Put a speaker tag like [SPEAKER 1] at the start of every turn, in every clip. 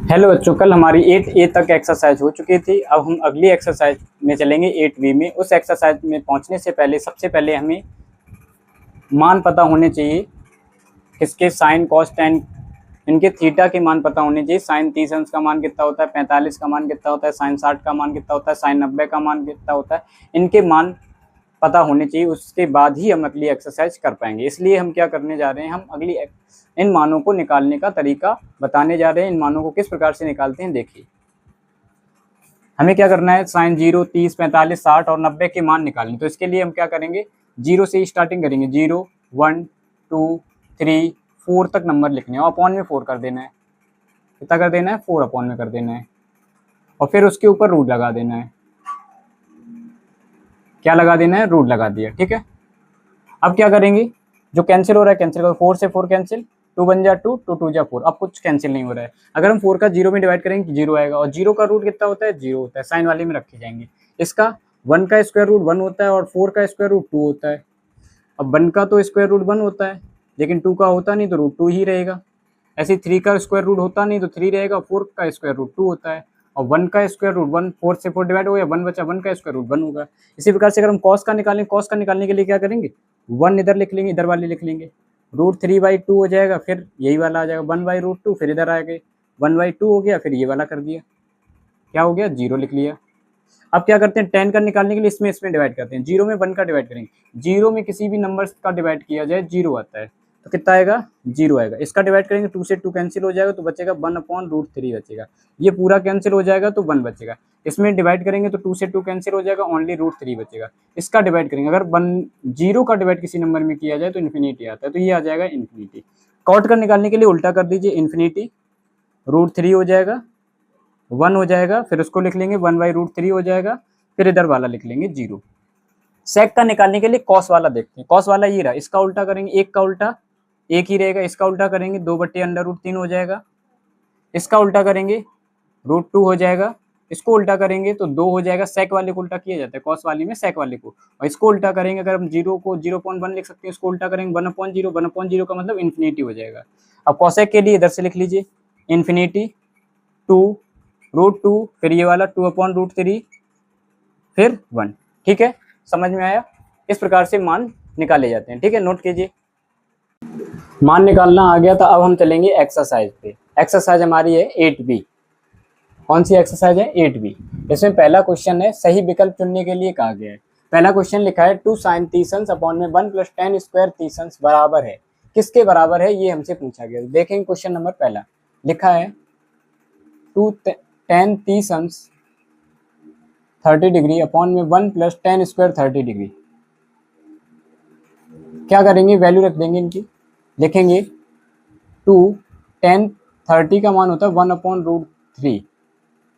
[SPEAKER 1] Hello बच्चों, कल हमारी 8A तक एक्सरसाइज हो चुकी थी। अब हम अगली एक्सरसाइज में चलेंगे 8B में। उस एक्सरसाइज में पहुंचने से पहले सबसे पहले हमें मान पता होने चाहिए। किसके? साइन, कॉस, टेन, इनके थीटा के मान पता होने चाहिए। साइन 30 अंश का मान कितना होता है, 45 का मान कितना होता है, साइन 60 का मान कितना होता है, साइन 90 का मान कितना होता है। इनके मान पता होने चाहिए, उसके बाद ही हम अगली एक्सरसाइज कर पाएंगे। इसलिए हम क्या करने जा रहे हैं, हम अगली इन मानों को निकालने का तरीका बताने जा रहे हैं। इन मानों को किस प्रकार से निकालते हैं देखिए। हमें क्या करना है, साइन 0, 30, 45, 60 और 90 के मान निकालने। तो इसके लिए हम क्या करेंगे, 0 से ही स्टार्टिंग करेंगे। 0, 1, 2, 3, 4 तक नंबर लिखने हैं और अपॉन में 4 कर देना है। कितना कर देना है? 4 अपॉन में कर देना है और फिर उसके ऊपर रूट लगा देना है। क्या लगा देना है? रूट लगा दिया। ठीक है, अब क्या करेंगे, जो कैंसिल हो रहा है कैंसिल करो। 4 से 4 कैंसिल, 2 बन जा 2, 2 2 जा 4। अब कुछ कैंसिल नहीं हो रहा है। अगर हम 4 का 0 में डिवाइड करेंगे तो 0 आएगा और 0 का रूट कितना होता है? 0 होता है। साइन वाले में रखे जाएंगे। इसका 1 का स्क्वायर रूट 1 होता है और 4 का स्क्वायर रूट 2 होता है। अब 1 का तो स्क्वायर रूट 1 होता है, लेकिन 2 का होता नहीं तो रूट 2 ही रहेगा। ऐसे 3 का स्क्वायर रूट होता नहीं तो 3 रहेगा और 4 का स्क्वायर रूट 2 होता है। और 1 का स्क्वायर रूट 1, 4 से 4 डिवाइड हो गया, 1 बचा, 1 का स्क्वायर रूट 1 होगा। इसी प्रकार से अगर हम कॉस का निकालें, कॉस का निकालने के लिए क्या करेंगे, 1 इधर लिख लेंगे, इधर वाले लिख लेंगे। रूट 3/2 हो जाएगा, फिर यही वाला आ जाएगा 1/√2, फिर इधर आ गए 1/2 हो गया, फिर ये वाला कर दिया। क्या हो गया? 0 लिख लिया। अब क्या करते हैं, 10 का निकालने के लिए इसमें डिवाइड करते हैं। 0 में 1 का डिवाइड करेंगे। 0 में किसी भी नंबर का डिवाइड किया जाए 0 आता है, तो कितना आएगा? 0 आएगा। इसका डिवाइड करेंगे, 2 से 2 कैंसिल हो जाएगा तो बचेगा 1/√3 बचेगा। ये पूरा कैंसिल हो जाएगा तो 1 बचेगा। इसमें डिवाइड करेंगे तो 2 से 2 कैंसिल हो जाएगा, ओनली √3 बचेगा। इसका डिवाइड करेंगे, अगर 0 का डिवाइड किसी नंबर में किया जाए तो इन्फिनिटी आता है, तो ये आ जाएगा इन्फिनिटी। कॉट का निकालने के लिए उल्टा कर दीजिए, इन्फिनिटी √3 हो जाएगा, 1 हो जाएगा, फिर उसको लिख लेंगे 1/√3 हो जाएगा, फिर इधर वाला लिख लेंगे 0। सेक का निकालने के लिए कॉस वाला देखते हैं। कॉस वाला ये रहा, इसका उल्टा करेंगे, एक का उल्टा एक ही रहेगा। इसका उल्टा करेंगे 2/√3 हो जाएगा। इसका उल्टा करेंगे √2 हो जाएगा। इसको उल्टा करेंगे तो 2 हो जाएगा। सेक वाले को उल्टा किया जाता है, कॉस वाली में सेक वाले को। और इसको उल्टा करेंगे, अगर हम 0 को 0.1 लिख सकते हैं, इसको उल्टा करेंगे 1/0, 1/0 का मतलब इन्फिनिटी हो जाएगा। अब कॉसेक के लिए इधर से लिख लीजिए, इन्फिनिटी 2 √2, फिर ये वाला 2/√3, फिर 1। ठीक है, समझ में आया? इस प्रकार से मान निकाले जाते हैं। ठीक है, नोट कीजिए। मान निकालना आ गया था। अब हम चलेंगे एक्सरसाइज पे। एक्सरसाइज हमारी है 8B। कौन सी एक्सरसाइज है? 8B। इसमें पहला क्वेश्चन है, सही विकल्प चुनने के लिए कहा गया है। पहला क्वेश्चन लिखा है 2 sin 30 अपॉन में 1 + tan स्क्वायर 30 बराबर है। किसके बराबर है, ये हमसे पूछा गया। देखेंगे क्वेश्चन नंबर पहला लिखा है 2 tan 30 30 डिग्री अपॉन में 1 + tan स्क्वायर 30 डिग्री। क्या करेंगे, वैल्यू रख देंगे इनकी। लिखेंगे 2 tan 30 का मान होता है 1/√3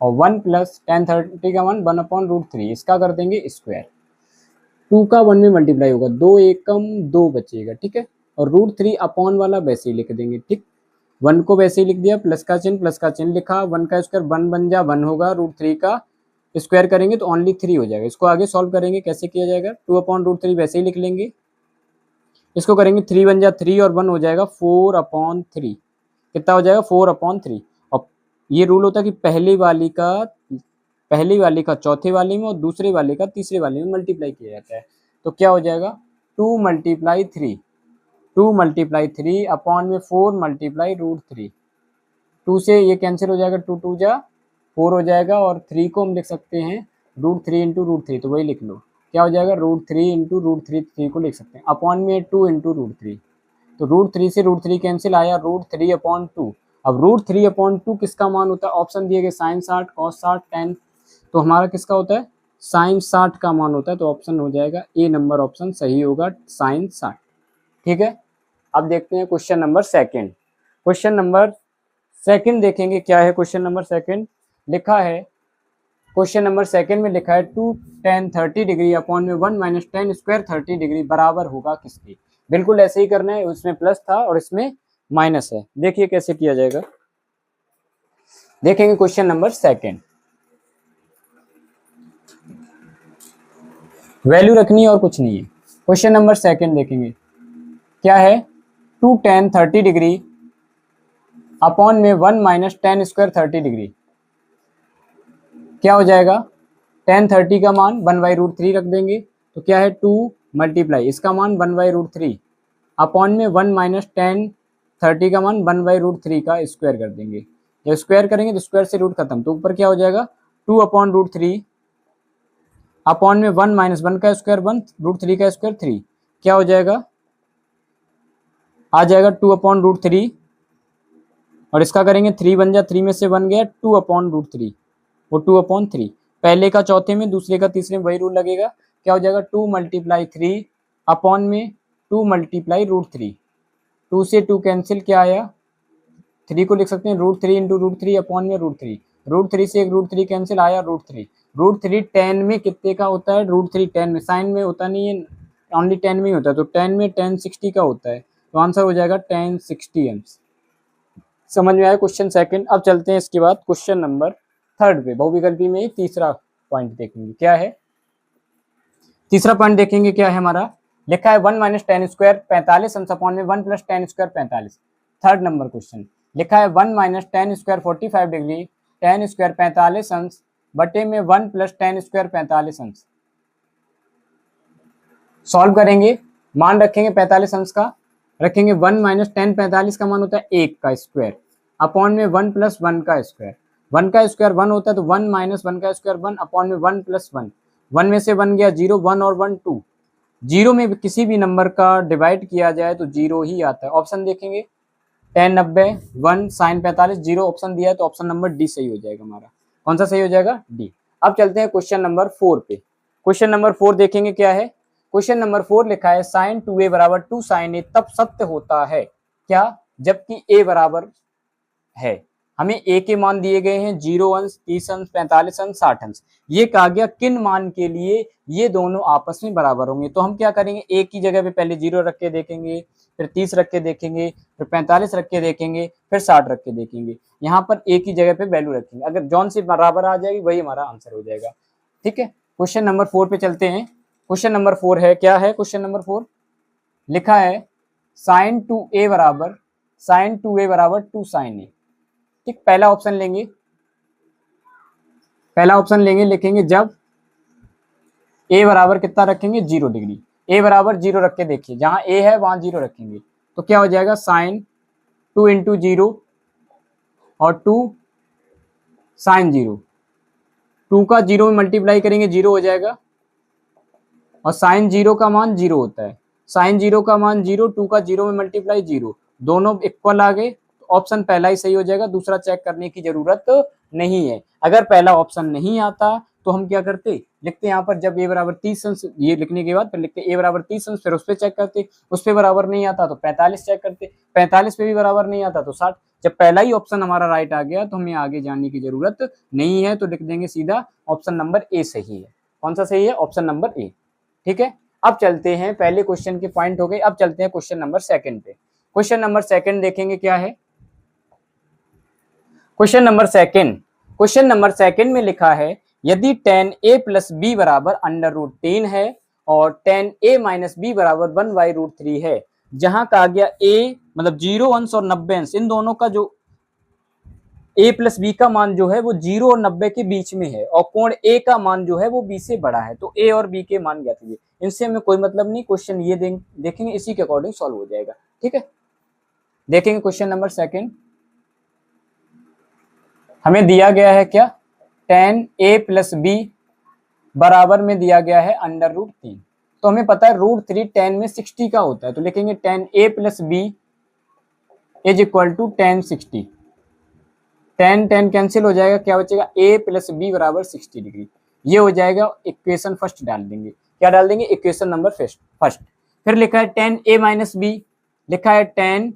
[SPEAKER 1] और 1 + tan 30 का मान 1/√3। इसका कर देंगे स्क्वायर। 2 का 1 में मल्टीप्लाई होगा, 2 एकम 2 बचेगा। ठीक है, और √3 अपॉन वाला वैसे ही लिख देंगे। ठीक, 1 को वैसे ही लिख दिया, प्लस का चिन्ह लिखा, 1 का स्क्वायर 1 बन जा 1 होगा, √3 का स्क्वायर करेंगे तो ओनली 3 हो जाएगा। इसको आगे सॉल्व करेंगे, कैसे किया जाएगा, 2/√3 वैसे ही लिख लेंगे। इसको करेंगे 3 बन जा 3 और 1 हो जाएगा 4/3। कितना हो जाएगा? 4/3। और ये रूल होता है कि पहली वाली का चौथे वाले में और दूसरे वाले का तीसरे वाले में मल्टीप्लाई किया जाता है। तो क्या हो जाएगा, 2 × 3, 2 × 3 अपॉन में 4 × √3। 2 से ये कैंसिल हो जाएगा, 2 2 जा 4 हो जाएगा, और 3 को हम लिख सकते हैं √3 × √3, तो वही लिख लो। क्या हो जाएगा, √3 × √3, 3 को लिख सकते हैं, अपॉन में 2 × √3। तो √3 से √3 कैंसिल आया, √3/2। अब √3/2 किसका मान होता है? ऑप्शन दिए गए sin 60, cos 60, tan, तो हमारा किसका होता है? sin 60 का मान होता है। तो ऑप्शन हो जाएगा ए नंबर, ऑप्शन सही होगा, sin 60। ठीक है, अब देखते हैं question number second. Question number second देखेंगे क्या है। क्वेश्चन नंबर सेकंड लिखा है, क्वेश्चन नंबर सेकंड में लिखा है 2 tan 30 डिग्री अपॉन में 1 - tan स्क्वायर 30 डिग्री बराबर होगा किसके। बिल्कुल ऐसे ही करना है, उसमें प्लस था और इसमें माइनस है। देखिए कैसे किया जाएगा, देखेंगे क्वेश्चन नंबर सेकंड। वैल्यू रखनी है और कुछ नहीं है। क्वेश्चन नंबर सेकंड देखेंगे क्या है, 2 tan 30 डिग्री अपॉन में 1 माइनस टेन स्क्वायर 30 डिग्री, क्या हो जाएगा, टेन 30 का मान 1/√3 रख देंगे, तो क्या है 2 मल्टीप्लाई इसका मान 1/√3 अपॉन में 1 माइनस टेन 30 का मान 1/√3 का स्क्वायर कर देंगे। जब स्क्वायर करेंगे तो स्क्वायर से रूट खत्म, तो ऊपर क्या हो जाएगा 2/√3 अपॉन में 1 माइनस 1 का स्क्वायर 1 √3 का स्क्वायर 3, क्या हो जाएगा, आ जाएगा 2/√3 और इसका करेंगे 3 बन जा, 3 में से 1 गया 2/√3, वो 2/3 पहले का चौथे में दूसरे का तीसरे में वही रूल लगेगा, क्या हो जाएगा 2 मल्टीप्लाई 3 अपॉन में 2 मल्टीप्लाई √3, 2 से 2 कैंसिल, क्या आया 3 को लिख सकते हैं √3 इंटू √3 अपॉन में √3, √3 से एक √3 कैंसिल आया √3, √3 10 में कितने का होता है, √3 10 में, साइन में होता नहीं है, ओनली 10 में ही होता है, तो 10 में 1060 का होता है, तो आंसर हो जाएगा 1060 एम्स। समझ में आया क्वेश्चन सेकंड। अब चलते हैं इसके बाद क्वेश्चन नंबर थर्ड पे, बहुविकल्पी में ही तीसरा पॉइंट देखेंगे क्या है, तीसरा पॉइंट देखेंगे क्या है हमारा, लिखा है 1 माइनस टेन स्क्वायर 45 अंश अपॉन में 1 plus ten square 45। Third number question लिखा है 1 minus ten square 45 degree ten square 45 अंश बटे में 1 प्लस टेन स्क्वायर 45 अंश। सॉल्व करेंगे, मान रखेंगे 45 अंश का, रखेंगे 1 माइनस टेन 45 का मान होता है 1 का स्क्वायर अपॉन में 1 प्लस 1 का स्क्वायर, 1 का स्क्वायर 1 होता है तो 1 माइनस 1 का स्क्वायर 1 अपॉन में 1 प्लस 1, 1 में से 1 गया 0, 1 और 1 2, जीरो में किसी भी नंबर का डिवाइड किया जाए तो जीरो ही आता है। ऑप्शन देखेंगे 10 90 1 साइन 45 जीरो ऑप्शन दिया है, तो ऑप्शन नंबर डी सही हो जाएगा हमारा। कौन सा सही हो जाएगा, डी। अब चलते हैं क्वेश्चन नंबर 4 पे। क्वेश्चन नंबर 4 देखेंगे क्या है, क्वेश्चन नंबर 4 लिखा है साइन 2a बराबर 2 साइन ए तब सत्य होता है क्या, जबकि a बराबर है। हमें a के मान दिए गए हैं 0 अंश 30 अंश 45 अंश 60 अंश, ये कहा गया किन मान के लिए ये दोनों आपस में बराबर होंगे। तो हम क्या करेंगे, a की जगह पे पहले 0 रख के देखेंगे, फिर 30 रख के देखेंगे, फिर 45 रख के देखेंगे, फिर 60 रख के देखेंगे। यहाँ पर a की जगह पे वैल्यू रखेंगे, अगर जौन सी बराबर आ जाएगी वही हमारा आंसर हो जाएगा। ठीक है, क्वेश्चन नंबर 4 पे चलते हैं। क्वेश्चन नंबर 4 है, क्या है क्वेश्चन नंबर 4, लिखा है साइन 2a बराबर 2 साइन ए। ठीक, पहला ऑप्शन लेंगे, पहला ऑप्शन लेंगे, लिखेंगे जब a बराबर कितना रखेंगे 0 डिग्री, a बराबर 0 रख के देखिए, जहां a है वहां 0 रखेंगे, तो क्या हो जाएगा साइन 2 इंटू 0 और 2 साइन 0, 2 का 0 में मल्टीप्लाई करेंगे 0 हो जाएगा, और साइन 0 का मान 0 होता है, साइन 0 का मान 0, 2 का 0 में मल्टीप्लाई 0, दोनों इक्वल आ गए, ऑप्शन पहला ही सही हो जाएगा, दूसरा चेक करने की जरूरत नहीं है। अगर पहला ऑप्शन नहीं आता तो हम क्या करते, लिखते यहाँ पर जब a बराबर 30 अंश, ये लिखने के बाद फिर लिखते a बराबर 30 अंश, फिर उस पर चेक करते, उस पर बराबर नहीं आता तो 45 चेक करते, 45 पे भी बराबर नहीं आता तो 60। जब पहला ही ऑप्शन हमारा राइट आ गया तो हमें आगे जाने की जरूरत नहीं है, तो लिख देंगे सीधा ऑप्शन नंबर ए सही है। कौन सा सही है, ऑप्शन नंबर ए। ठीक है, अब चलते हैं, पहले क्वेश्चन के पॉइंट हो गए, अब चलते हैं क्वेश्चन नंबर सेकंड पे। क्वेश्चन नंबर सेकंड देखेंगे क्या है, क्वेश्चन नंबर सेकंड में लिखा है यदि tan a प्लस बी बराबर √3 है और tan a माइनस बी बराबर 1/√3 है, जहां कहा गया a मतलब 0 अंश और 90 अंश, इन दोनों का जो a प्लस बी का मान जो है वो 0 और 90 के बीच में है, और कोण a का मान जो है वो b से बड़ा है, तो a और b के मान ज्ञात कीजिए। इनसे हमें कोई मतलब नहीं, क्वेश्चन ये देखेंगे, इसी के अकॉर्डिंग सॉल्व हो जाएगा। ठीक है, देखेंगे क्वेश्चन नंबर सेकंड, हमें दिया गया है क्या, tan a प्लस बी बराबर में दिया गया है √3, तो हमें पता है √3 tan में 60 का होता है, तो लिखेंगे tan a plus B is equal to tan 60, tan cancel हो जाएगा, क्या बचेगा a प्लस बी बराबर 60 डिग्री, ये हो जाएगा इक्वेशन फर्स्ट डाल देंगे, क्या डाल देंगे, इक्वेशन नंबर फर्स्ट। फिर लिखा है tan a माइनस बी, लिखा है tan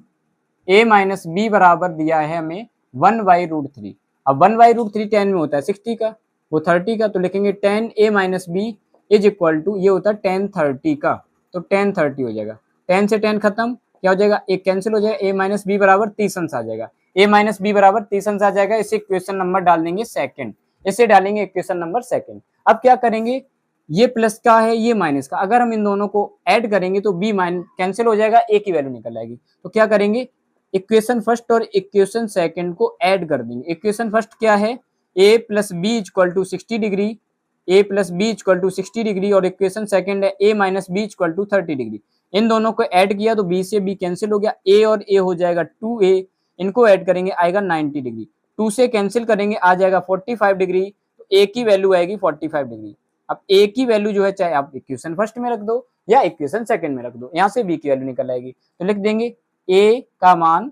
[SPEAKER 1] a माइनस बी बराबर दिया है हमें 1/√3, अब 1/√3 tan में होता है 60 का, वो 30 का, तो लिखेंगे tan a minus B is equal to, ये होता है tan 30 का, तो tan 30 हो जाएगा, tan से tan खत्म, क्या हो जाएगा, एक कैंसिल हो जाएगा, a माइनस बी बराबर 30 अंश आ जाएगा, a माइनस बी बराबर 30 अंश आ जाएगा, इसे इक्वेशन नंबर डाल देंगे सेकंड, इसे डालेंगे इक्वेशन नंबर सेकंड। अब क्या करेंगे, ये प्लस का है ये माइनस का, अगर हम इन दोनों को ऐड करेंगे तो b माइनस कैंसिल हो जाएगा, a की वैल्यू निकल आएगी, तो क्या करेंगे इक्वेशन फर्स्ट और इक्वेशन सेकंड को ऐड कर देंगे। इक्वेशन फर्स्ट क्या है, a plus b equal to 60 degree, a plus b equal to 60 degree, और इक्वेशन सेकंड है a minus b equal to 30 degree. इन दोनों को ऐड किया तो b से b कैंसिल हो गया, a और a हो जाएगा 2a, इनको ऐड करेंगे आएगा 90 डिग्री, 2 से कैंसिल करेंगे आ जाएगा 45 डिग्री, तो a की वैल्यू आएगी 45 डिग्री। अब a की वैल्यू जो है चाहे आप इक्वेशन फर्स्ट में रख दो या इक्वेशन सेकंड में रख दो, यहाँ से b की वैल्यू निकल आएगी। तो लिख देंगे a का मान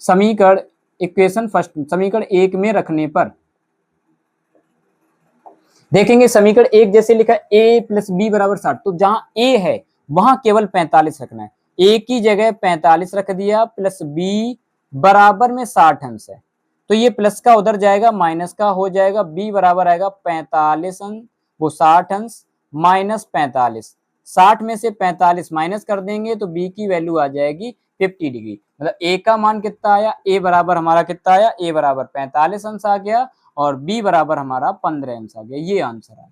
[SPEAKER 1] समीकरण इक्वेशन फर्स्ट समीकरण 1 में रखने पर, देखेंगे समीकरण 1 जैसे लिखा है a प्लस बी बराबर 60, तो जहां a है वहां केवल 45 रखना है, a की जगह 45 रख दिया, प्लस b बराबर में 60 अंश है, तो ये प्लस का उधर जाएगा माइनस का हो जाएगा, b बराबर आएगा 45 अंश, वो 60 अंश माइनस 45, 60 में से 45 माइनस कर देंगे तो b की वैल्यू आ जाएगी 50 डिग्री। मतलब a का मान कितना आया, a बराबर हमारा कितना आया, a बराबर 45 अंश आ गया और b बराबर हमारा 15 अंश आ गया, ये आंसर आ गया।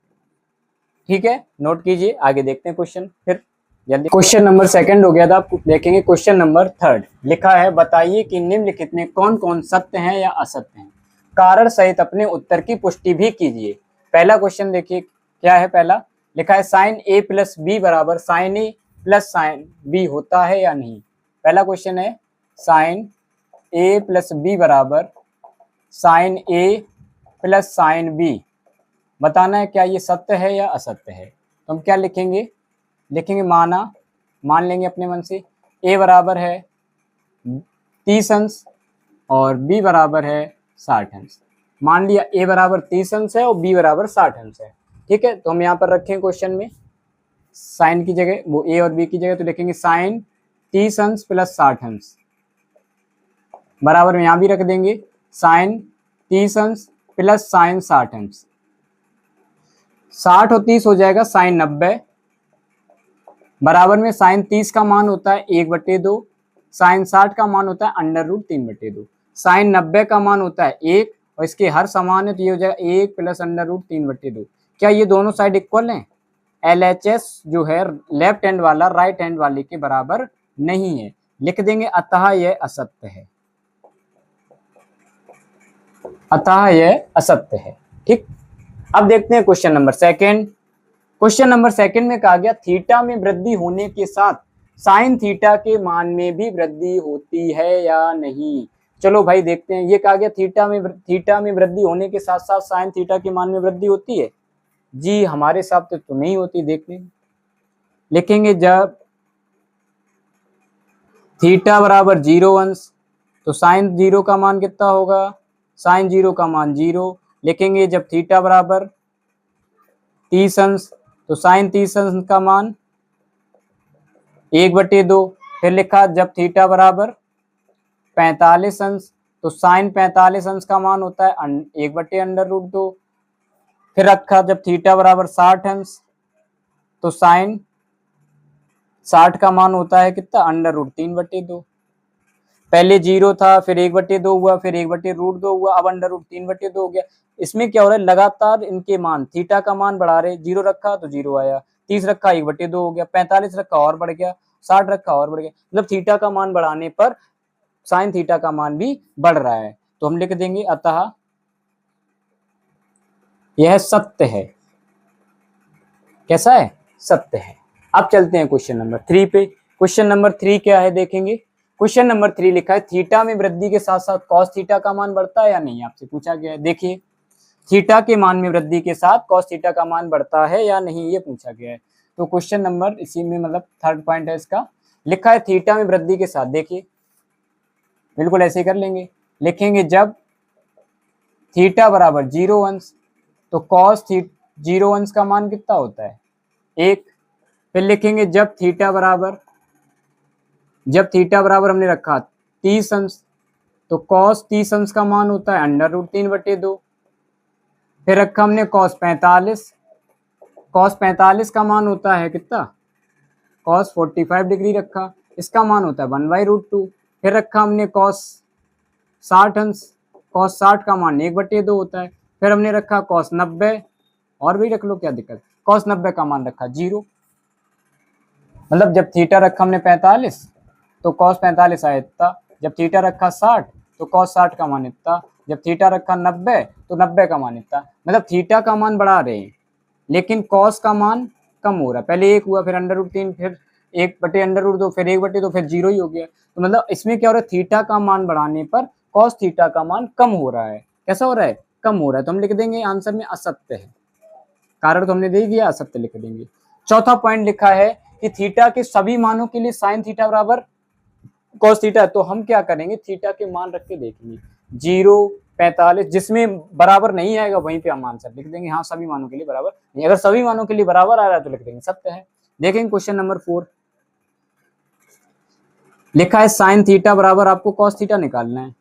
[SPEAKER 1] ठीक है, नोट कीजिए, आगे देखते हैं क्वेश्चन फिर जल्दी। क्वेश्चन नंबर सेकंड हो गया था, आप देखेंगे क्वेश्चन नंबर थर्ड लिखा है, बताइए कि निम्नलिखित में कौन कौन सत्य हैं या असत्य हैं, कारण सहित अपने उत्तर की पुष्टि भी कीजिए। पहला क्वेश्चन देखिए क्या है, पहला लिखा है साइन ए प्लस बी बराबर साइन ए प्लस साइन बी होता है या नहीं। पहला क्वेश्चन है साइन ए प्लस बी बराबर साइन ए प्लस साइन बी, बताना है क्या ये सत्य है या असत्य है। तो हम क्या लिखेंगे, लिखेंगे मान लेंगे अपने मन से, a बराबर है 30 अंश और b बराबर है 60 अंश। मान लिया a बराबर 30 अंश है और b बराबर 60 अंश है। ठीक है, तो हम यहाँ पर रखें क्वेश्चन में साइन की जगह वो a और b की जगह तो लिखेंगे साइन 30 अंश प्लस 60 अंश, बराबर में यहाँ भी रख देंगे साइन 30 अंश प्लस साइन 60 अंश, 60 और 30 हो जाएगा साइन 90, बराबर में साइन 30 का मान होता है 1/2, साइन 60 का मान होता है अंडर रूट 3/2, साइन 90 का मान होता है 1 और इसके हर समान है तो ये हो जाएगा 1 प्लस अंडर रूट 3/2। क्या ये दोनों साइड इक्वल हैं? LHS जो है लेफ्ट हैंड वाला राइट हैंड वाले के बराबर नहीं है, लिख देंगे अतः यह असत्य है, अतः यह असत्य है। ठीक, अब देखते हैं question number second. Question number second में कहा गया थीटा में वृद्धि होने के साथ साइन थीटा के मान में भी वृद्धि होती है या नहीं। चलो भाई देखते हैं, ये कहा गया थीटा में वृद्धि होने के साथ साथ साइन थीटा के मान में वृद्धि होती है। जी हमारे हिसाब से तो नहीं होती, देख लें, लिखेंगे जब थीटा बराबर 0 अंश तो साइन 0 का मान कितना होगा, साइन 0 का मान 0, लिखेंगे जब थीटा बराबर 30 अंश तो साइन 30 अंश का मान 1/2, फिर लिखा जब थीटा बराबर 45 अंश तो साइन 45 अंश का मान होता है 1/√2, फिर रखा जब थीटा बराबर 60 अंश तो साइन 60 का मान होता है कितना, √3/2। पहले 0 था, फिर 1/2 हुआ, फिर 1/√2 हुआ, अब √3/2 हो गया। इसमें क्या हो रहा है, लगातार इनके मान थीटा का मान बढ़ा रहे, 0 रखा तो 0 आया, 30 रखा 1/2 हो गया, 45 रखा और बढ़ गया, 60 रखा और बढ़ गया, मतलब थीटा का मान बढ़ाने पर साइन थीटा का मान भी बढ़ रहा है। तो हम लिख देंगे अतः यह सत्य है। कैसा है, सत्य है। अब चलते हैं क्वेश्चन नंबर 3 पे। क्वेश्चन नंबर 3 क्या है देखेंगे। क्वेश्चन नंबर 3 लिखा है थीटा में वृद्धि के साथ साथ कॉस थीटा का मान बढ़ता है या नहीं, आपसे पूछा गया है। देखिए थीटा के मान में वृद्धि के साथ कॉस थीटा का मान बढ़ता है या नहीं, ये पूछा गया है। तो क्वेश्चन नंबर इसी में मतलब थर्ड पॉइंट है इसका, लिखा है थीटा में वृद्धि के साथ, देखिए बिल्कुल ऐसे कर लेंगे, लिखेंगे जब थीटा बराबर 0 अंश तो कॉस 0 अंश का मान कितना होता है 1, फिर लिखेंगे जब थीटा बराबर हमने रखा 30 अंश तो कॉस 30 अंश का मान होता है √3/2, फिर रखा हमने कॉस 45 का मान होता है कितना, कॉस 45 डिग्री रखा, इसका मान होता है 1/√2, फिर रखा हमने कॉस 60 अंश, कॉस 60 का मान 1/2 होता है, फिर हमने रखा कॉस 90 और भी रख लो क्या दिक्कत, कॉस 90 का मान रखा 0, मतलब जब थीटा रखा हमने 45 तो cos 45 आया इतना, जब थीटा रखा 60 तो cos 60 का मान इतना, जब थीटा रखा 90 तो 90 का मान इतना। मतलब थीटा का मान बढ़ा रहे हैं लेकिन cos का मान कम हो रहा है। पहले 1 हुआ, फिर √3, फिर 1/√2, फिर 1/2, फिर 0 ही हो गया। तो मतलब इसमें क्या हो रहा है, थीटा का मान बढ़ाने पर cos थीटा का मान कम हो रहा है। कैसा हो रहा है, कम हो रहा है। तो हम लिख देंगे आंसर में असत्य है, कारण तो हमने दे दिया, असत्य लिख देंगे। चौथा पॉइंट लिखा है कि थीटा के सभी मानों के लिए sin थीटा बराबर cos थीटा, तो हम क्या करेंगे, थीटा के मान रख के देखेंगे 0, 45, जिसमें बराबर नहीं आएगा वहीं पे हम आंसर लिख देंगे। हाँ सभी मानों के लिए बराबर नहीं, अगर सभी मानों के लिए बराबर आ रहा है तो लिख देंगे सत्य है। देखेंगे क्वेश्चन नंबर 4, लिखा है sin थीटा बराबर आपको cos थीटा निकालना है।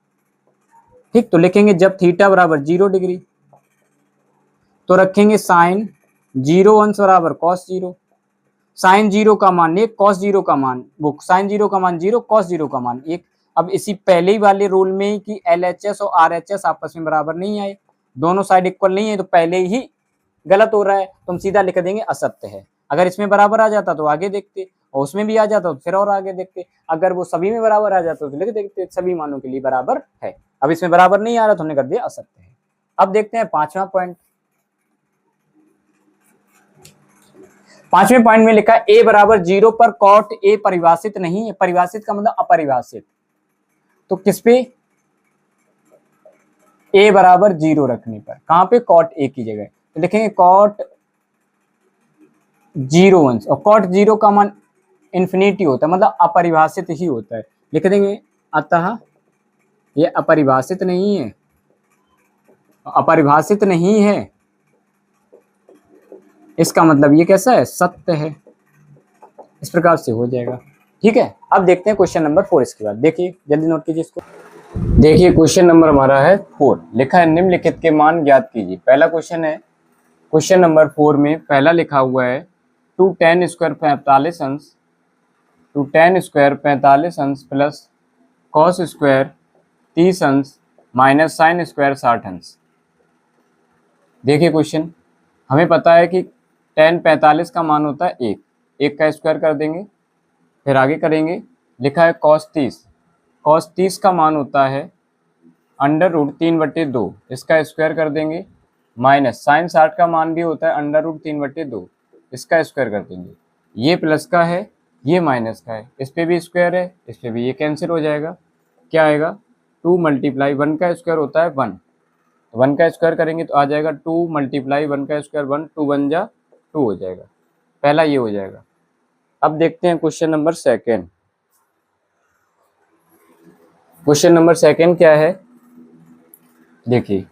[SPEAKER 1] ठीक, तो लिखेंगे जब थीटा बराबर 0 डिग्री तो रखेंगे sin 0 अंश बराबर cos 0, sin 0 का मान 1, cos 0 का मान वो, sin 0 का मान 0, cos 0 का मान 1। अब इसी पहले ही वाले रूल में कि LHS और RHS आपस में बराबर नहीं आए, दोनों साइड इक्वल नहीं है, तो पहले ही गलत हो रहा है, तो हम सीधा लिख देंगे असत्य है। अगर इसमें बराबर आ जाता तो आगे देखते, और उसमें भी आ जाता तो फिर और आगे देखते। अगर वो सभी में बराबर आ जाता तो लिख देखते सभी मानों के लिए बराबर है। अब इसमें बराबर नहीं आ रहा तो हमने कर दिया असत्य है। अब देखते हैं पांचवा पॉइंट। पांचवें पॉइंट में लिखा है a बराबर 0 पर cot a परिभाषित नहीं है। परिभाषित का मतलब अपरिभाषित, तो किस पे, a बराबर 0 रखने पर, कहां पे, cot a की जगह, तो लिखेंगे cot 0 अंश, और cot 0 का मान इन्फिनिटी होता है, मतलब अपरिभाषित ही होता है, लिख देंगे अतः ये अपरिभाषित नहीं है, अपरिभाषित नहीं है, इसका मतलब ये कैसा है, सत्य है। इस प्रकार से हो जाएगा। ठीक है, अब देखते हैं क्वेश्चन नंबर 4। इसके बाद देखिए, जल्दी नोट कीजिए इसको। देखिए क्वेश्चन नंबर हमारा है 4, लिखा है निम्नलिखित के मान ज्ञात कीजिए। पहला क्वेश्चन है, क्वेश्चन नंबर 4 में पहला लिखा हुआ है 2 tan स्क्वायर 45 अंश, 2 tan स्क्वायर 45 अंश प्लस cos स्क्वायर 30 अंश माइनस sin स्क्वायर 60 अंश। देखिए क्वेश्चन, हमें पता है कि tan 45 का मान होता है 1, 1 का स्क्वायर कर देंगे, फिर आगे करेंगे, लिखा है cos 30 का मान होता है √3/2, इसका स्क्वायर कर देंगे, माइनस sin 60 का मान भी होता है √3/2, इसका स्क्वायर कर देंगे। ये प्लस का है, ये माइनस का है, इस पे भी स्क्वायर है, इस पे भी, ये कैंसिल हो जाएगा। क्या आएगा, 2 × 1 का स्क्वायर होता है 1, 1 का स्क्वायर करेंगे तो आ जाएगा 2 × 1 का स्क्वायर 1, 2 बन जा 2 हो जाएगा। पहला ये हो जाएगा। अब देखते हैं क्वेश्चन नंबर 2। क्वेश्चन नंबर 2 क्या है, देखिए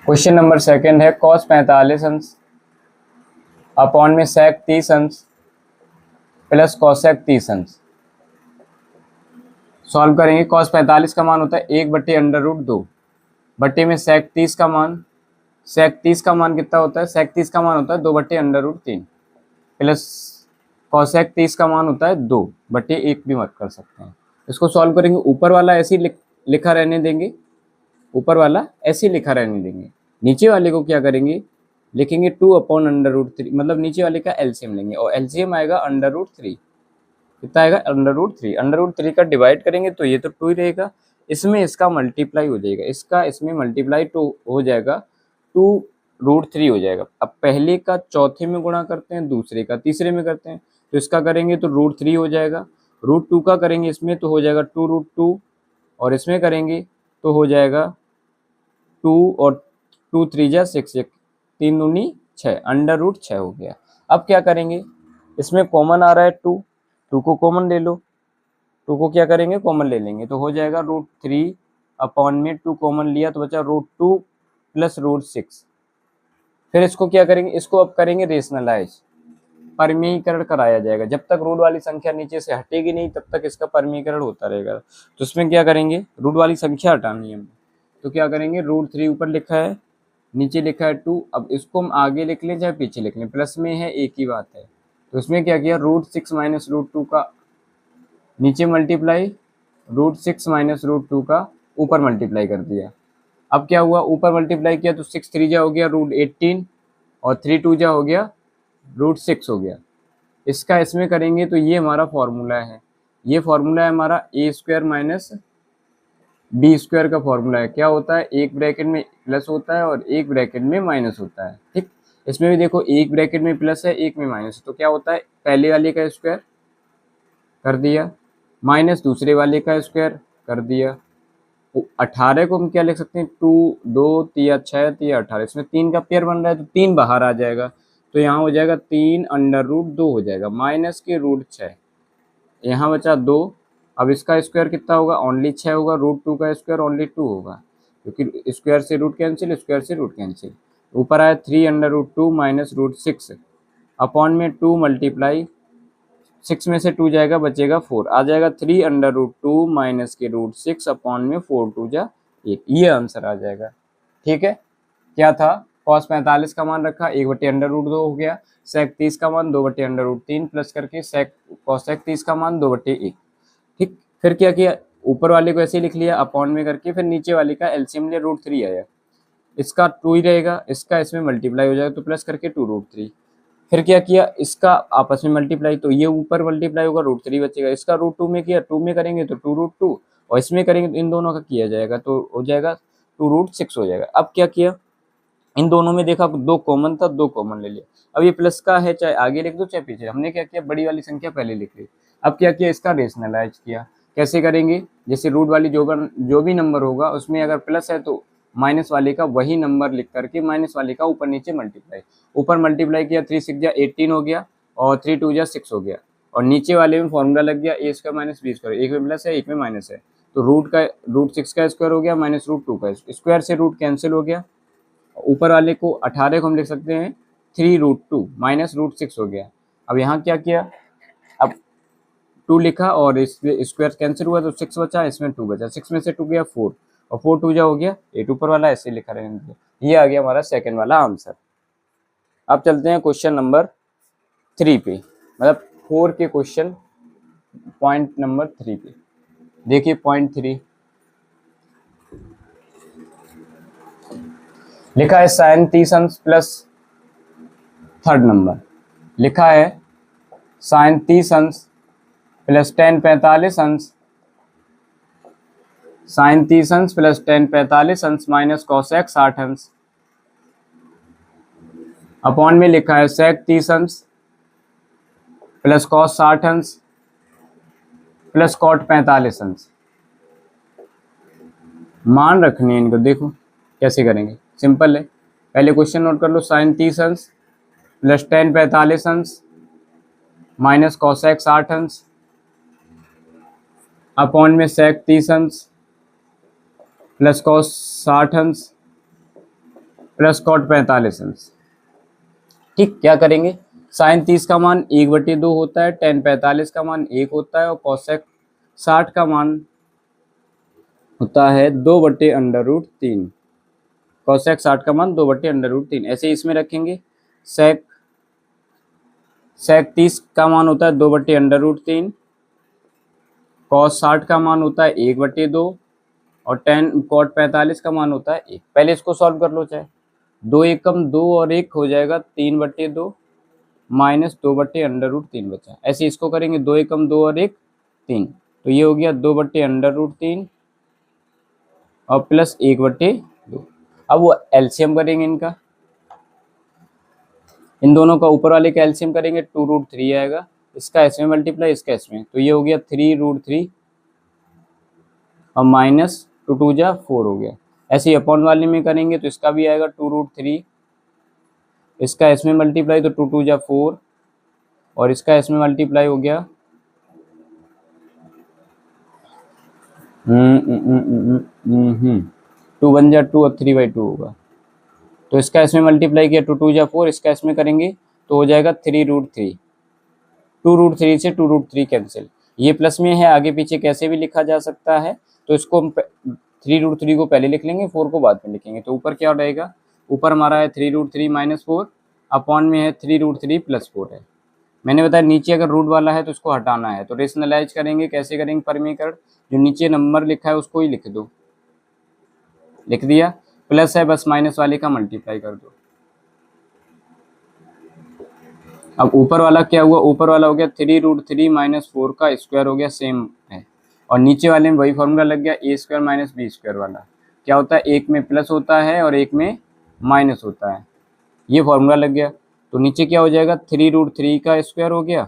[SPEAKER 1] क्वेश्चन नंबर 2 है cos 45 अंश अपॉन में sec 30 अंश प्लस cosec 30 अंश। सॉल्व करेंगे, cos 45 का मान होता है 1/√2 बट्टे में sec 30 का मान, sec 30 का मान कितना होता है, sec 30 का मान होता है 2/√3 प्लस cosec 30 का मान होता है 2/1 भी मत कर सकते हैं। इसको सॉल्व करेंगे, ऊपर वाला ऐसे ही लिखा रहने देंगे, ऊपर वाला ऐसे ही लिखा रहने देंगे, नीचे वाले को क्या करेंगे, लिखेंगे 2/√3, मतलब नीचे वाले का एलसीएम लेंगे, और एलसीएम आएगा √3, कितना आएगा, √3, √3 का डिवाइड करेंगे तो ये तो 2 ही रहेगा, इसमें इसका मल्टीप्लाई हो जाएगा, इसका इसमें मल्टीप्लाई 2 हो जाएगा, 2√3 हो जाएगा। अब पहले का चौथे में गुणा करते हैं, दूसरे का तीसरे में करते हैं, तो इसका करेंगे तो √3 हो जाएगा, √2 का करेंगे इसमें तो हो जाएगा 2√2, और इसमें करेंगे तो हो जाएगा 2 और 2 3 जा 6, 3 दूनी 6, √6 हो गया। अब क्या करेंगे, इसमें कॉमन आ रहा है 2 को कॉमन ले लो, 2 को क्या करेंगे, कॉमन ले लेंगे, तो हो जाएगा √3 अपॉन में 2 कॉमन लिया तो बचा √2 प्लस √6। फिर इसको क्या करेंगे, इसको अब करेंगे रेशनलाइज, परमीकरण कराया जाएगा, जब तक रूट वाली संख्या नीचे से हटेगी नहीं तब तक इसका परमीकरण होता रहेगा। तो इसमें क्या करेंगे, रूट वाली संख्या हटानी है, तो क्या करेंगे, √3 ऊपर लिखा है, नीचे लिखा है 2, अब इसको हम आगे लिख लें चाहे पीछे लिख लें, प्लस में है एक ही बात है। तो इसमें क्या किया, √6 माइनस √2 का नीचे मल्टीप्लाई, √6 माइनस √2 का ऊपर मल्टीप्लाई कर दिया। अब क्या हुआ, ऊपर मल्टीप्लाई किया तो 6 3 जा हो गया √18 और 3 2 जा हो गया √6 हो गया। इसका इसमें करेंगे तो ये हमारा फॉर्मूला है, ये फॉर्मूला है हमारा a² माइनस b² का फॉर्मूला है। क्या होता है, एक ब्रैकेट में प्लस होता है और एक ब्रैकेट में माइनस होता है। ठीक, इसमें भी देखो एक ब्रैकेट में प्लस है एक में माइनस, तो क्या होता है, पहले वाले का स्क्वायर कर दिया माइनस दूसरे वाले का स्क्वायर कर दिया। 18 को हम क्या लिख सकते हैं, 2 2 3 6 3 18, इसमें 3 का पेयर बन रहा है तो 3 बाहर आ जाएगा, तो यहाँ हो जाएगा 3√2 हो जाएगा माइनस के √6, यहाँ बचा 2। अब इसका स्क्वायर कितना होगा, ओनली 6 होगा, √2 का स्क्वायर ओनली 2 होगा, क्योंकि स्क्वायर से रूट कैंसिल, स्क्वायर से रूट कैंसिल। ऊपर आया 3√2 माइनस √6 अपॉन में 2 मल्टीप्लाई 6 में से 2 जाएगा, बचेगा 4, आ जाएगा 3√2 माइनस के √6 अपॉन में 4 2 जा 1, ये आंसर आ जाएगा। ठीक है, क्या था, cos 45 का मान रखा 1/√2 हो गया, sec 30 का मान 2/√3 प्लस करके cos 30 का मान 2/1। ठीक, फिर क्या किया, ऊपर वाले को ऐसे ही लिख लिया अपॉन में करके, फिर नीचे वाले का एलसीएम लिया, √3 आया, इसका 2 ही रहेगा, इसका इसमें मल्टीप्लाई हो जाएगा तो प्लस करके 2√3। फिर क्या किया, इसका आपस में मल्टीप्लाई, तो ये ऊपर मल्टीप्लाई होगा, √3 बचेगा, इसका √2 में किया, 2 में करेंगे तो 2√2 और इसमें करेंगे तो इन दोनों का किया जाएगा तो हो जाएगा 2√6 हो जाएगा। अब क्या किया, इन दोनों में देखा दो कॉमन था, दो कॉमन ले लिया। अब ये प्लस का है, चाहे आगे लिख दो चाहे पीछे, हमने क्या किया, बड़ी वाली संख्या पहले लिख ली। अब क्या किया, इसका रेशनलाइज किया। कैसे करेंगे, जैसे रूट वाली जो भी नंबर होगा उसमें अगर प्लस है तो माइनस वाले का वही नंबर लिख करके माइनस वाले का ऊपर नीचे मल्टीप्लाई, ऊपर मल्टीप्लाई किया 3 6 18 हो गया और 3 2 6 हो गया, और नीचे वाले में फॉर्मूला लग गया a² माइनस b², एक में प्लस है एक में माइनस है, तो √6 का स्क्वायर हो गया माइनस √2 का स्क्वायर से रूट कैंसिल हो गया। ऊपर वाले को 18 को हम लिख सकते हैं 3√2 माइनस √6 हो गया। अब यहाँ क्या किया, अब 2 लिखा और इस स्क्वायर कैंसिल हुआ तो 6 बचा, इसमें 2 बचा, 6 में से 2 गया 4 और 4 2 जा हो गया 8, ऊपर वाला ऐसे लिखा रहेगा। ये आ गया हमारा सेकंड वाला आंसर। अब चलते हैं क्वेश्चन नंबर 3 पे, मतलब 4 के क्वेश्चन पॉइंट नंबर 3 पे। देखिए पॉइंट 3 लिखा है sin 30 अंश प्लस थर्ड नंबर लिखा है sin 30 अंश प्लस tan 45 अंश, sin 30 अंश प्लस tan 45 अंश माइनस cosec 60 अंश अपॉन में लिखा है sec 30 अंश प्लस cos 60 अंश प्लस cot 45 अंश। मान रखनी है इनको, देखो कैसे करेंगे, सिंपल है। पहले क्वेश्चन नोट कर लो, sin 30 अंश प्लस tan 45 अंश माइनस cosec 60 अंश अपॉन में sec 30 अंश प्लस cos 60 अंश प्लस cot 45 अंश। ठीक, क्या करेंगे, sin 30 का मान 1/2 होता है, tan 45 का मान 1 होता है और cosec 60 का मान होता है 2/√3। cosec 60 का मान 2/√3, ऐसे इसमें रखेंगे। sec 30 का मान होता है 2/√3, cos 60 का मान होता है 1/2 और cot 45 का मान होता है 1। पहले इसको सॉल्व कर लो, चाहे 2 एकम 2 और 1 हो जाएगा 3/2 माइनस 2/√3 बचा। ऐसे इसको करेंगे 2 एकम 2 और 1 3, तो ये हो गया 2/√3 और प्लस 1/2। अब वो एलसीएम करेंगे इनका, इन दोनों का ऊपर वाले का एलसीएम करेंगे 2√3 आएगा, इसका इसमें मल्टीप्लाई इसका इसमें, तो ये हो गया 3√3 और माइनस 2 2 जा 4 हो गया। ऐसे ही अपॉन वाले में करेंगे तो इसका भी आएगा 2√3, इसका इसमें मल्टीप्लाई तो 2 2 जा 4 और इसका इसमें मल्टीप्लाई हो गया 2 1 जा 2 और 3/2 होगा, तो इसका इसमें मल्टीप्लाई किया 2 2 जा 4, इसका इसमें करेंगे तो हो जाएगा 3√3, 2√3 से 2√3 कैंसिल, ये प्लस में है, आगे पीछे कैसे भी लिखा जा सकता है, तो इसको 3√3 को पहले लिख लेंगे, 4 को बाद में लिखेंगे। तो ऊपर क्या रहेगा, ऊपर हमारा है 3√3 माइनस 4 अपॉन में है 3√3 प्लस 4 है। मैंने बताया नीचे अगर रूट वाला है तो उसको हटाना है, तो रेशनलाइज करेंगे, कैसे करेंगे, परिमीकरण, जो नीचे नंबर लिखा है उसको ही लिख दो, लिख दिया, प्लस है बस माइनस वाले का मल्टीप्लाई कर दो। अब ऊपर वाला क्या हुआ, ऊपर वाला हो गया 3√3 माइनस 4 का स्क्वायर हो गया, सेम है। और नीचे वाले में वही फॉर्मूला लग गया, ए स्क्वायर माइनस बी स्क्वायर वाला। क्या होता है, एक में प्लस होता है और एक में माइनस होता है, ये फॉर्मूला लग गया। तो नीचे क्या हो जाएगा, 3√3 का स्क्वायर हो गया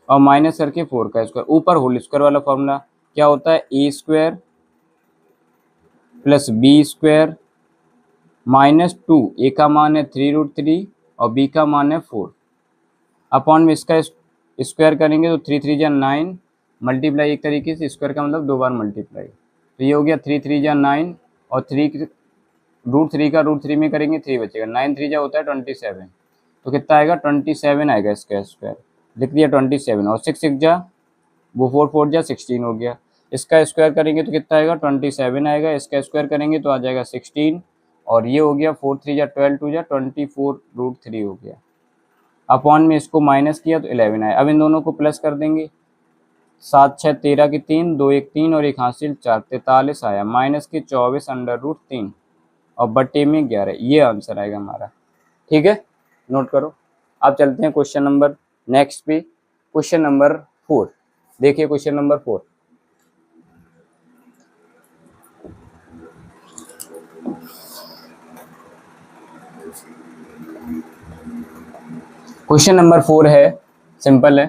[SPEAKER 1] और माइनस करके 4 का स्क्वायर। ऊपर होल स्क्वायर वाला फॉर्मूला क्या होता है, a square plus b square minus 2, a का मान है 3√3 और बी का मान है 4, अपॉन में इसका स्क्वायर करेंगे तो 3×3 = 9, मल्टीप्लाई एक तरीके से, स्क्वायर का मतलब 2 बार मल्टीप्लाई, तो ये हो गया 3×3 = 9 और 3√3 का √3 में करेंगे 3 बचेगा, 9×3 होता है 27, तो कितना आएगा 27 आएगा इसका स्क्वायर, लिख दिया 27। और 6×6 वो 4×4 = 16 हो गया। इसका स्क्वायर करेंगे तो कितना आएगा 27 आएगा, इसका स्क्वायर करेंगे तो आ जाएगा 16, और ये हो गया 4×3 = 12, 2×24√3 हो गया। अपॉन में इसको माइनस किया तो 11 आया। अब इन दोनों को प्लस कर देंगे, 7×6 = 13 की 3, 2 1 3 और 1 हासिल 4, 43 आया, माइनस के 24√3 और बटे में 11, ये आंसर आएगा हमारा। ठीक है, नोट करो। अब चलते हैं क्वेश्चन नंबर नेक्स्ट पे, क्वेश्चन नंबर 4। देखिए क्वेश्चन नंबर 4, क्वेश्चन नंबर 4 है, सिंपल है।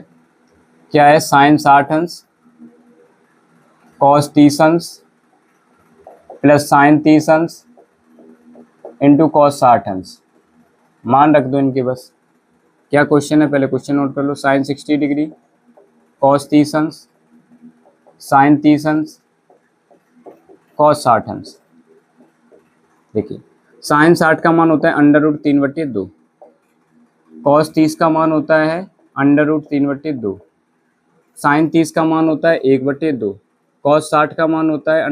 [SPEAKER 1] क्या है, साइन 60 अंश कॉस 30 अंश प्लस साइन 30 अंश इंटू कॉस 60 अंश, मान रख दो इनके बस। क्या क्वेश्चन है, पहले क्वेश्चन नोट कर लो। साइन 60 डिग्री कॉस 30 अंश साइन 30 अंश कॉस 60 अंश। देखिए साइन 60 का मान होता है √3/2, कॉस 30 का मान होता है √3/2, साइन 30 का मान होता है 1/2, कॉस 60 का मान होता है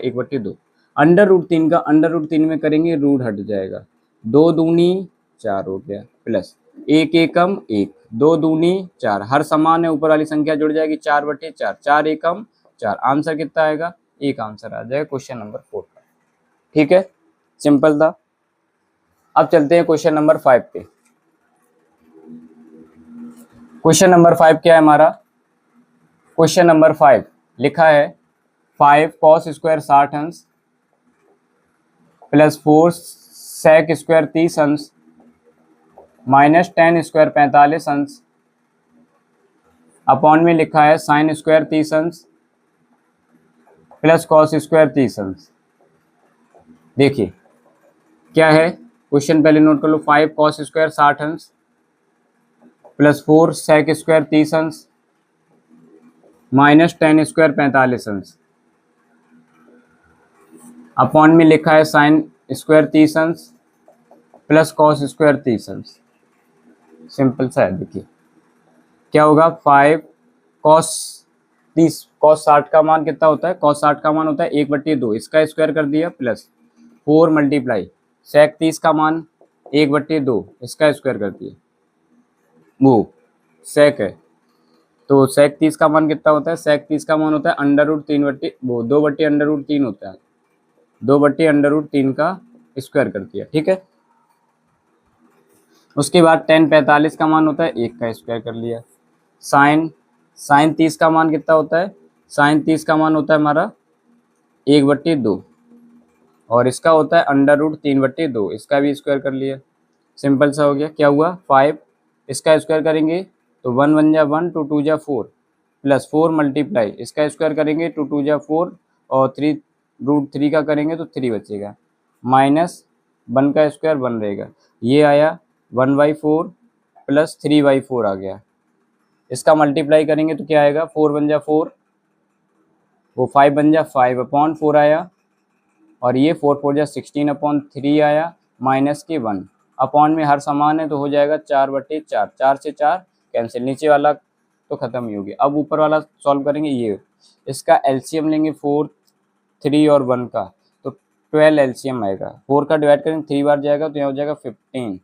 [SPEAKER 1] 1/2। √3 का √3 में करेंगे रूट हट जाएगा, 2 दूनी 4 हो गया, प्लस 1 एकम 1, 2 दूनी 4, हर समान है, ऊपर वाली संख्या जुड़ जाएगी 4/4, 4 एकम 4, आंसर कितना आएगा, एक आंसर आ जाएगा क्वेश्चन नंबर 4 का। ठीक है, सिंपल था। अब चलते हैं क्वेश्चन नंबर 5 पे। क्वेश्चन नंबर 5 क्या है हमारा, क्वेश्चन नंबर 5 लिखा है 5 cos स्क्वायर 60 अंश प्लस 4 sec स्क्वायर 30 अंश माइनस 10 स्क्वायर 45 अंश, अपॉन में लिखा है साइन स्क्वायर 30 अंश प्लस कॉस स्क्वायर 30 अंश। देखिए क्या है, क्वेश्चन पहले नोट कर लो। 5 cos स्क्वायर 60 अंश प्लस 4 sec स्क्वायर 30 अंश माइनस 10 स्क्वायर 45 अंश, अपॉन में लिखा है साइन स्क्वायर 30 अंश प्लस कॉस स्क्वायर 30 अंश। सिंपल सा है। देखिए क्या होगा, 5 cos 60 का मान कितना होता है, cos 60 का मान होता है 1/2, इसका स्क्वायर कर दिया, प्लस 4 मल्टीप्लाई sec 30 का मान 1/2, इसका स्क्वायर कर दिया, वो sec है, तो sec 30 का मान कितना होता है, sec 30 का मान होता है √3 2/√3 होता है, 2/√3 का स्क्वायर कर दिया। ठीक है, उसके बाद tan 45 का मान होता है 1 का स्क्वायर कर लिया। साइन 30 का मान कितना होता है, साइन 30 का मान होता है हमारा 1/2 और इसका होता है √3/2, इसका भी स्क्वायर कर लिया। सिंपल सा हो गया। क्या हुआ, 5 इसका स्क्वायर करेंगे तो 1 1 जा 1, 2 2 जा 4, प्लस 4 मल्टीप्लाई इसका स्क्वायर करेंगे 2 2 जा 4 और 3√3 का करेंगे तो 3 बचेगा, माइनस 1 का स्क्वायर 1 रहेगा, ये आया 1/4 प्लस 3/4 आ गया। इसका मल्टीप्लाई करेंगे तो क्या आएगा, 4 1 जा 4, वो 5 1 जा 5 अपॉन 4 आया, और ये 4 4 जा 16 अपॉन 3 आया, माइनस के 1, अपॉन में हर समान है तो हो जाएगा 4/4, 4 से 4 कैंसिल, नीचे वाला तो खत्म ही हो गया। अब ऊपर वाला सॉल्व करेंगे, ये इसका एलसीएम लेंगे 4 3 और 1 का, तो 12 एलसीएम आएगा। 4 का डिवाइड करेंगे 3 बार जाएगा तो यहाँ हो जाएगा 15,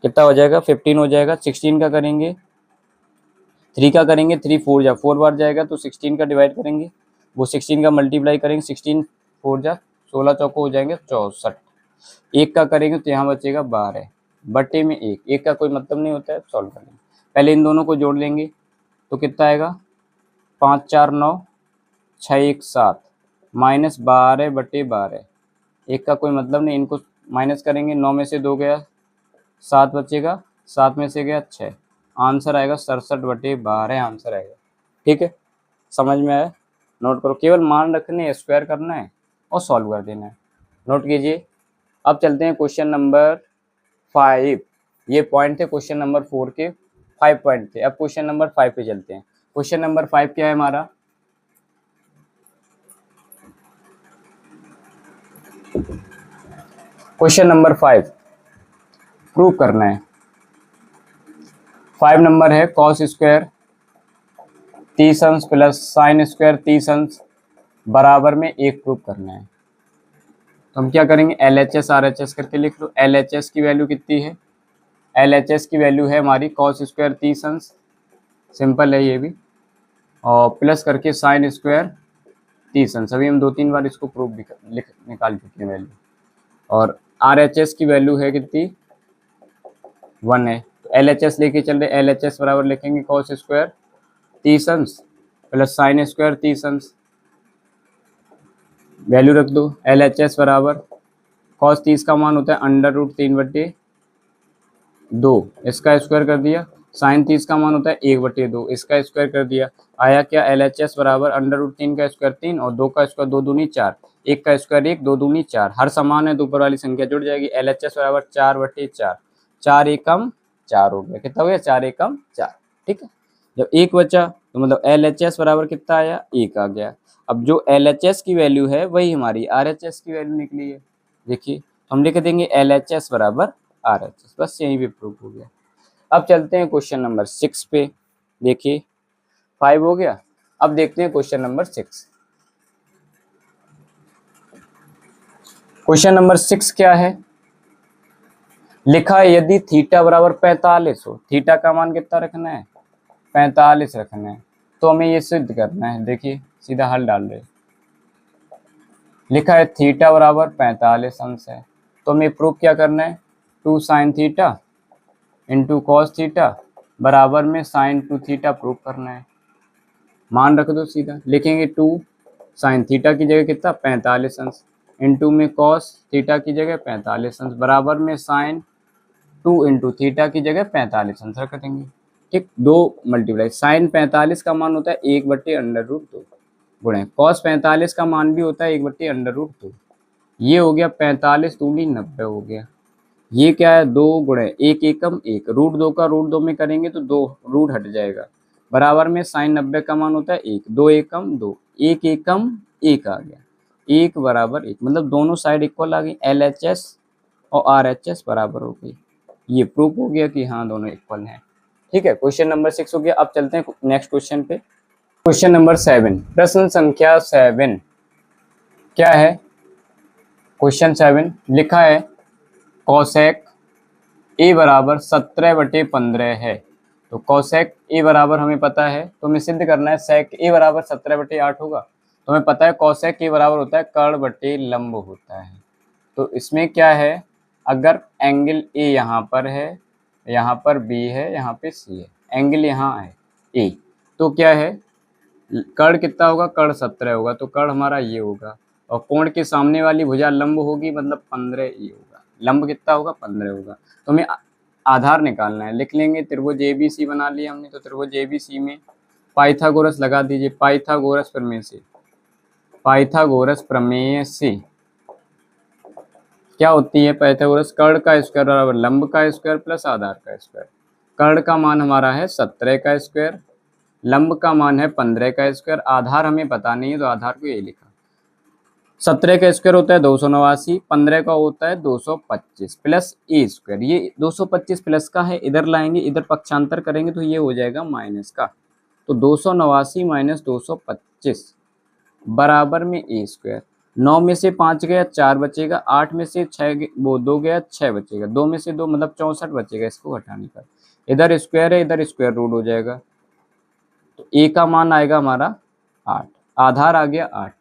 [SPEAKER 1] कितना हो जाएगा 15 हो जाएगा। 16 का करेंगे, 3 का करेंगे 3 4 जा 4 बार जाएगा तो 16 का डिवाइड करेंगे, वो 16 का मल्टीप्लाई करेंगे, 16 4 जा 16 चौको हो जाएंगे 64, 1 का करेंगे तो यहाँ बचेगा 12, बटे में 1, 1 का कोई मतलब नहीं होता है, सॉल्व कर लेंगे। पहले इन दोनों को जोड़ लेंगे तो कितना आएगा, 5 4 9, 6 1 7, -12/12, 1 का कोई मतलब नहीं, इनको माइनस करेंगे, 9 में से 2 गया 7 बचेगा, 7 में से गया 6, आंसर आएगा 67/12 आंसर आएगा। ठीक है, समझ में आया, नोट करो, केवल मान रखने है, स्क्वायर करना है और सॉल्व कर देना है, नोट कीजिए। अब चलते हैं क्वेश्चन नंबर 5, ये पॉइंट थे क्वेश्चन नंबर 4 के, 5 पॉइंट थे। अब क्वेश्चन नंबर 5 पे चलते हैं। क्वेश्चन नंबर 5 क्या है हमारा, क्वेश्चन नंबर 5 प्रूव करना है। 5 नंबर है कॉस स्क्वायर 30 अंश प्लस साइन स्क्वायर 30 अंश बराबर में 1 प्रूव करना है। तो हम क्या करेंगे, LHS RHS करके लिख लो। LHS की वैल्यू कितनी है, LHS की वैल्यू है हमारी कॉस स्क्वायर 30 अंश, सिंपल है ये भी, और प्लस करके साइन स्क्वायर 30 अंश। अभी हम 2-3 बार इसको प्रूव भी निकाल चुके हैं वैल्यू। और RHS की वैल्यू है कितनी, 1 है। तो LHS लेके चल रहे, LHS बराबर लिखेंगे कॉस स्क्वायर 30 अंश प्लस साइन स्क्वायर 30 अंश, वैल्यू रख दो। LHS बराबर कॉस 30 का मान होता है √3/2, इसका स्क्वायर कर दिया। साइन 30 का मान होता है 1/2, इसका स्क्वायर कर दिया। आया क्या, LHS बराबर √3 का स्क्वायर 3 और 2 का स्क्वायर 2 दूनी 4, 1 का स्क्वायर 1, 2 दूनी 4, हर समान है तो ऊपर वाली संख्या जुड़ जाएगी। LHS बराबर 4/4, 4 एकम 4 हो गया, कितना हो गया, 4 एकम 4। ठीक है, जब 1 बचा तो मतलब LHS बराबर कितना आया, 1 आ गया। अब जो LHS की वैल्यू है वही हमारी RHS की वैल्यू निकली है। देखिए हम लिख देंगे LHS बराबर RHS, बस यहीं पे प्रूव हो गया। अब चलते हैं क्वेश्चन नंबर 6 पे। देखिए 5 हो गया, अब देखते हैं क्वेश्चन नंबर 6। क्वेश्चन नंबर 6 क्या है, लिखा है यदि थीटा बराबर 45 हो, थीटा का मान कितना रखना है, 45 रखना है, तो हमें ये सिद्ध करना है। देखिए सीधा हल डाल रहे, लिखा है थीटा बराबर 45 अंश है, तो हमें प्रूफ क्या करना है, 2 sine theta into cos theta बराबर में साइन 2 थीटा प्रूफ करना है। मान रख दो, सीधा लिखेंगे 2 साइन थीटा की जगह कितना 45 अंश, इंटू में कॉस थीटा की जगह 45 अंश बराबर में साइन 2 इंटू थीटा की जगह 45 अंश रख देंगे। ठीक, 2 मल्टीप्लाई, साइन 45 का मान होता है 1/√2 गुणे कॉस 45 का मान भी होता है 1/√2। ये हो गया 45 दूनी 90 हो गया। ये क्या है, 2 गुणे 1 एकम 1, √2 का √2 में करेंगे तो 2 रूट हट जाएगा, बराबर में साइन 90 का मान होता है 1, 2 एकम 2, 1 एकम 1 आ गया, 1 बराबर 1, मतलब दोनों साइड इक्वल आ गई, LHS और RHS बराबर हो गई। ये प्रूफ हो गया कि हाँ दोनों इक्वल हैं। ठीक है, क्वेश्चन नंबर 6 हो गया। अब चलते हैं नेक्स्ट क्वेश्चन पे। क्वेश्चन नंबर 7, प्रश्न संख्या 7 क्या है, क्वेश्चन 7 लिखा है कोसेक ए बराबर 17/15 है। तो कोसेक ए बराबर हमें पता है, तो हमें सिद्ध करना है सेक ए बराबर 17/8 होगा। तो हमें पता है कोसेक ए बराबर होता है कर्ण बटे लंब होता है। तो इसमें क्या है, अगर एंगल ए यहाँ पर है, यहाँ पर बी है, यहाँ पे सी है, एंगल यहाँ है ए, तो क्या है, कर्ण कितना होगा, कर्ण 17 होगा, तो कर्ण हमारा ये होगा, और कोण के सामने वाली भुजा लंब होगी, मतलब 15 ये होगा, लंब कितना होगा 15 होगा। तो हमें आधार निकालना है, लिख लेंगे त्रिभुज ABC बना लिया हमने, तो त्रिभुज ABC में पाइथागोरस लगा दीजिए। पाइथागोरस प्रमेय से क्या होती है, पाइथागोरस कर्ण का स्क्वायर बराबर लंब का स्क्वायर प्लस आधार का स्क्वायर। कर्ण का मान हमारा है 17 का स्क्वायर, लंब का मान है 15 का स्क्वायर, आधार हमें पता नहीं है तो आधार को ये लिखा। 17 का स्क्वायर होता है 289, 15 का होता है 225 प्लस ए स्क्वायर, ये 225 प्लस का है, इधर लाएंगे, इधर पक्षांतर करेंगे तो ये हो जाएगा माइनस का। तो 289 माइनस 225 बराबर में ए स्क्वायर। 9 में से 5 गया 4 बचेगा, 8 में से 6 वो 2 गया 6 बचेगा, 2 में से 2 मतलब 64 बचेगा इसको घटाने पर। इधर स्क्वायर है, इधर स्क्वायर रूट हो जाएगा, तो ए का मान आएगा हमारा 8, आधार आ गया 8।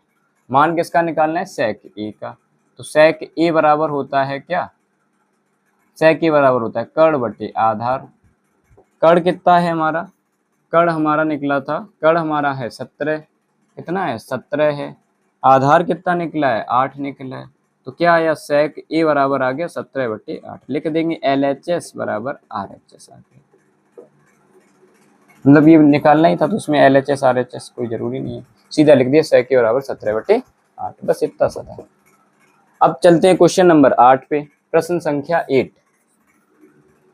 [SPEAKER 1] मान किसका निकालना है, सेक ए का। तो सेक ए बराबर होता है क्या, सेक के बराबर होता है कर्ण बटे आधार। कर्ण कितना है हमारा, कर्ण हमारा निकला था, कर्ण हमारा है 17, कितना है 17 है। आधार कितना निकला है 8 निकला है। तो क्या आया सेक ए बराबर आ गया 17/8। लिख देंगे LHS बराबर RHS आ गया। मतलब ये निकालना ही था तो उसमें LHS RHS कोई जरूरी नहीं है, सीधा लिख दिया सेक ए बराबर 17/8, बस इतना सा था। अब चलते हैं क्वेश्चन नंबर 8 पे, प्रश्न संख्या 8।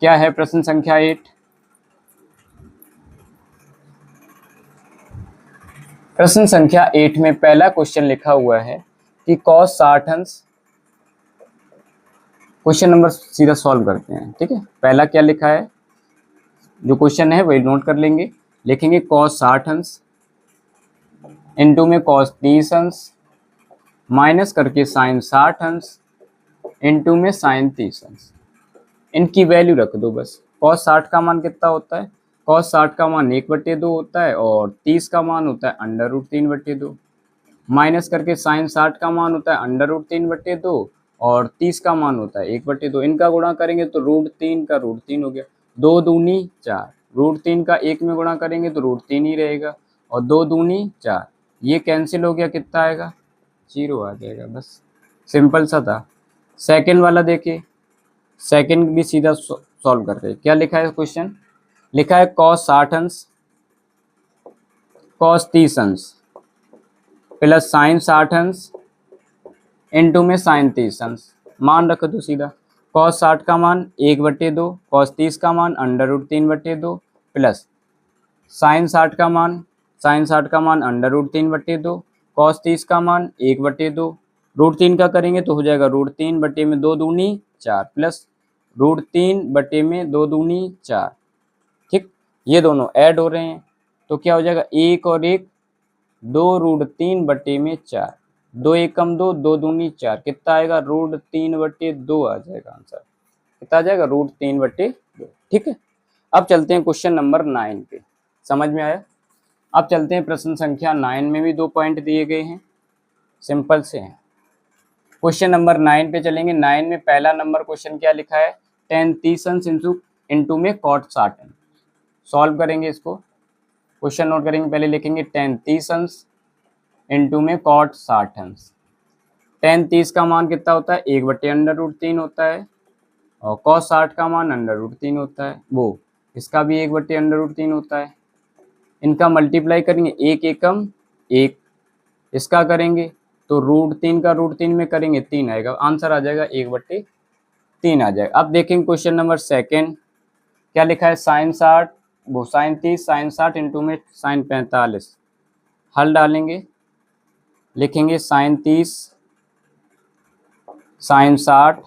[SPEAKER 1] क्या है प्रश्न संख्या 8? प्रश्न संख्या 8 में पहला क्वेश्चन लिखा हुआ है कि cos 60 अंश। क्वेश्चन नंबर सीधा सॉल्व करते हैं, ठीक है। पहला क्या लिखा है, जो क्वेश्चन है वही नोट कर लेंगे। लिखेंगे cos 60 अंश इनटू में cos 30 अंश माइनस करके sin 60 अंश इनटू में sin 30 अंश। इनकी वैल्यू रख दो बस। cos 60 का मान कितना होता है, cos 60 का मान 1/2 होता है और 30 का मान होता है √3/2। माइनस करके sin 60 का मान होता है √3/2 और 30 का मान होता है 1/2। इनका गुणा करेंगे तो √3 का √3 हो गया, 2 दूनी 4, √3 का 1 में गुणा करेंगे तो √3 ही रहेगा और 2 दूनी 4, ये कैंसिल हो गया, कितना आएगा 0 आ जाएगा। बस सिंपल सा था। सेकेंड वाला देखिए, सेकेंड भी सीधा सॉल्व कर रहे हैं। क्या लिखा है क्वेश्चन, लिखा है cos 60 अंश cos 30 अंश प्लस sin 60 अंश इनटू में sin 30 अंश। मान रख दो सीधा, cos 60 का मान 1/2, cos 30 का मान √3/2 प्लस sin 60 का मान √3/2, cos 30 का मान 1/2। √3 का करेंगे तो हो जाएगा √3 में 2 दूनी 4 प्लस √3 में 2 दूनी 4। ठीक, ये दोनों ऐड हो रहे हैं तो क्या हो जाएगा 1 और 1 2 √3 में 4, 2 एकम 2, 2 दूनी 4, कितना आएगा √3/2 आ जाएगा आंसर। कितना आ जाएगा √3/2। ठीक है, अब चलते हैं क्वेश्चन नंबर 9 पे। समझ में आया? अब चलते हैं प्रश्न संख्या 9 में भी 2 पॉइंट दिए गए हैं, सिंपल से हैं। क्वेश्चन नंबर 9 पे चलेंगे। 9 में पहला नंबर क्वेश्चन क्या लिखा है, tan 30 अंश इंटू में cot 60 अंश। सॉल्व करेंगे इसको, क्वेश्चन नोट करेंगे, पहले लिखेंगे tan 30 अंश इंटू में cot 60 अंश। tan 30 का मान कितना होता है 1/√3 होता है और cos 60 का मान √3 होता है, वो इसका भी 1/√3 होता है। इनका मल्टीप्लाई करेंगे, 1 एकम 1, इसका करेंगे तो √3 का √3 में करेंगे 3 आएगा, आंसर आ जाएगा 1/3 आ जाएगा। अब देखेंगे क्वेश्चन नंबर सेकेंड, क्या लिखा है sin 60 वो sin 30 sin 60 इंटू में sin 45। हल डालेंगे, लिखेंगे sin 30 sin 60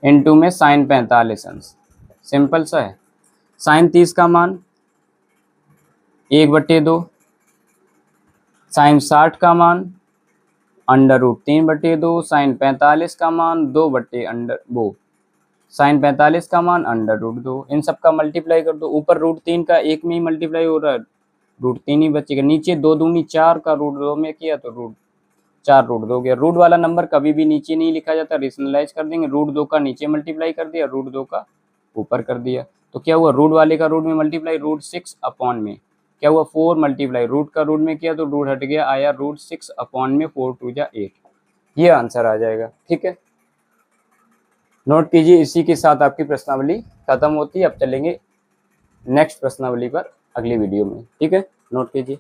[SPEAKER 1] इंटू में sin 45 अंश। सिंपल सा है। sin 30 का मान 1/2, sin 60 का मान √3/2, sin 45 का मान 2/2, sin 45 का मान √2। इन सब का मल्टीप्लाई कर दो, ऊपर √3 का 1 में ही मल्टीप्लाई हो रहा है, √3 ही बचेगा। नीचे 2 दूनी 4 का √2 में किया तो √4 √2 गया। रूट वाला नंबर कभी भी नीचे नहीं लिखा जाता, रेशनलाइज कर देंगे। √2 का नीचे मल्टीप्लाई कर दिया, √2 का ऊपर कर दिया, तो क्या हुआ रूट वाले का रूट में मल्टीप्लाई, √6 अपॉन में क्या हुआ 4 मल्टीप्लाई, रूट का रूट में किया तो रूट हट गया, आया √6 अपॉन में 4 2 जा 8, ये आंसर आ जाएगा। ठीक है, नोट कीजिए। इसी के साथ आपकी प्रश्नावली खत्म होती है। अब चलेंगे नेक्स्ट प्रश्नावली पर अगली वीडियो में। ठीक है, नोट कीजिए।